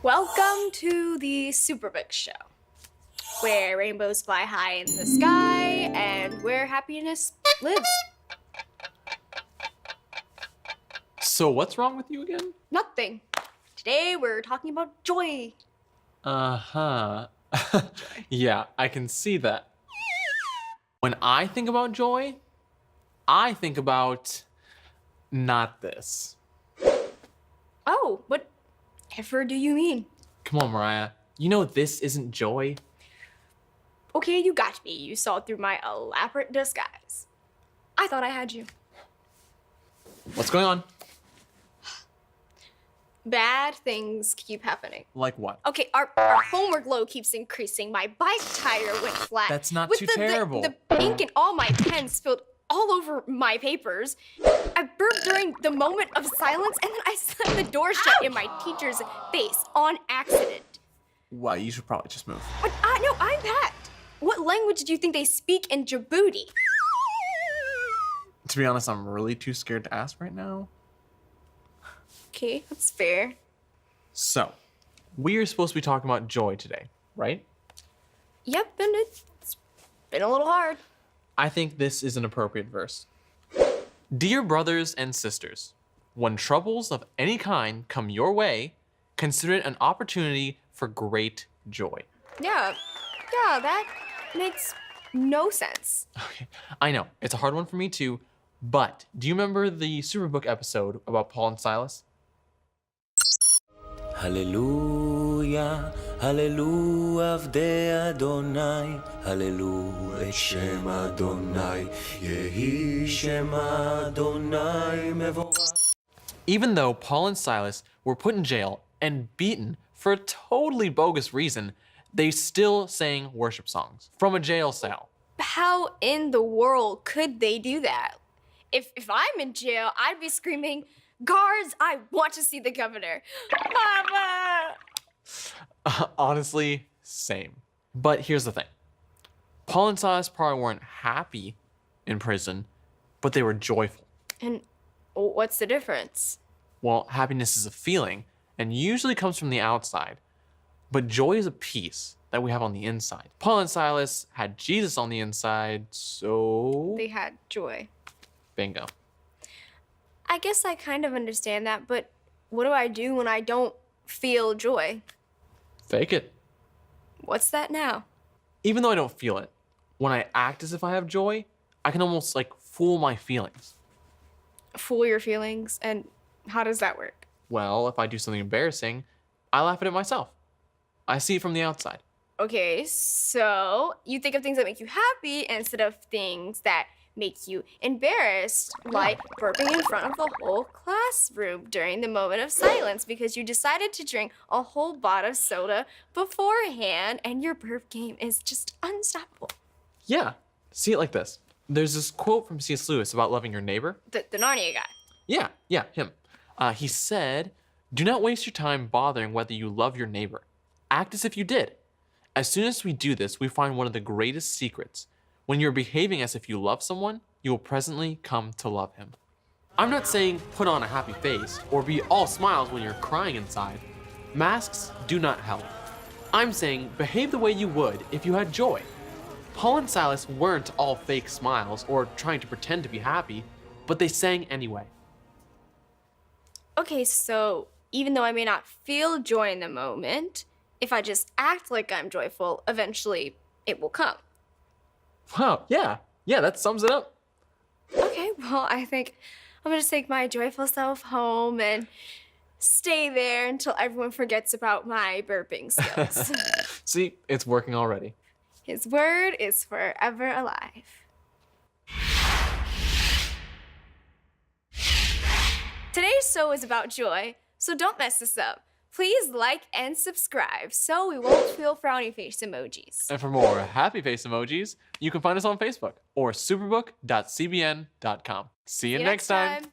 Welcome to the Superbook show, where rainbows fly high in the sky and where happiness lives. So what's wrong with you again? Nothing. Today we're talking about joy. Uh-huh. Yeah, I can see that. When I think about joy, I think about not this. Oh, whatever do you mean? Come on, Mariah. You know this isn't joy. Okay, you got me. You saw through my elaborate disguise. I thought I had you. What's going on? Bad things keep happening. Like what? Okay, our homework load keeps increasing. My bike tire went flat. That's not With too terrible. The ink in all my pens spilled all over my papers. I burped during the moment of silence, and then I slammed the door shut in my teacher's face on accident. Well, you should probably just move. But no, I'm packed. What language do you think they speak in Djibouti? To be honest, I'm really too scared to ask right now. Okay, that's fair. So, we are supposed to be talking about joy today, right? Yep, and it's been a little hard. I think this is an appropriate verse. Dear brothers and sisters, when troubles of any kind come your way, consider it an opportunity for great joy. Yeah, that makes no sense. Okay, I know, it's a hard one for me too, but do you remember the Superbook episode about Paul and Silas? Hallelujah, hallelujah, avdei Adonai, hallelujah, Shem Adonai, yehi Shem Adonai mevorach. Even though Paul and Silas were put in jail and beaten for a totally bogus reason, they still sang worship songs from a jail cell. How in the world could they do that? If I'm in jail, I'd be screaming, "Guards, I want to see the governor." Mama! Honestly, same. But here's the thing. Paul and Silas probably weren't happy in prison, but they were joyful. And what's the difference? Well, happiness is a feeling and usually comes from the outside, but joy is a peace that we have on the inside. Paul and Silas had Jesus on the inside, so They had joy. bingo. I guess I kind of understand that, but what do I do when I don't feel joy? Fake it. What's that now? Even though I don't feel it, when I act as if I have joy, I can almost like fool my feelings. Fool your feelings? And how does that work? Well, if I do something embarrassing, I laugh at it myself. I see it from the outside. Okay, so you think of things that make you happy instead of things that make you embarrassed, like burping in front of the whole classroom during the moment of silence because you decided to drink a whole bottle of soda beforehand and your burp game is just unstoppable. Yeah, see it like this. There's this quote from C.S. Lewis about loving your neighbor. The Narnia guy. Yeah, him. He said, "Do not waste your time bothering whether you love your neighbor. Act as if you did. As soon as we do this, we find one of the greatest secrets. When you're behaving as if you love someone, you will presently come to love him." I'm not saying put on a happy face or be all smiles when you're crying inside. Masks do not help. I'm saying behave the way you would if you had joy. Paul and Silas weren't all fake smiles or trying to pretend to be happy, but they sang anyway. Okay, so even though I may not feel joy in the moment, if I just act like I'm joyful, eventually it will come. Wow, yeah, that sums it up. Okay, well, I think I'm gonna take my joyful self home and stay there until everyone forgets about my burping skills. See, it's working already. His word is forever alive. Today's show is about joy, so don't mess this up. Please like and subscribe so we won't feel frowny face emojis. And for more happy face emojis, you can find us on Facebook or superbook.cbn.com. See you next time.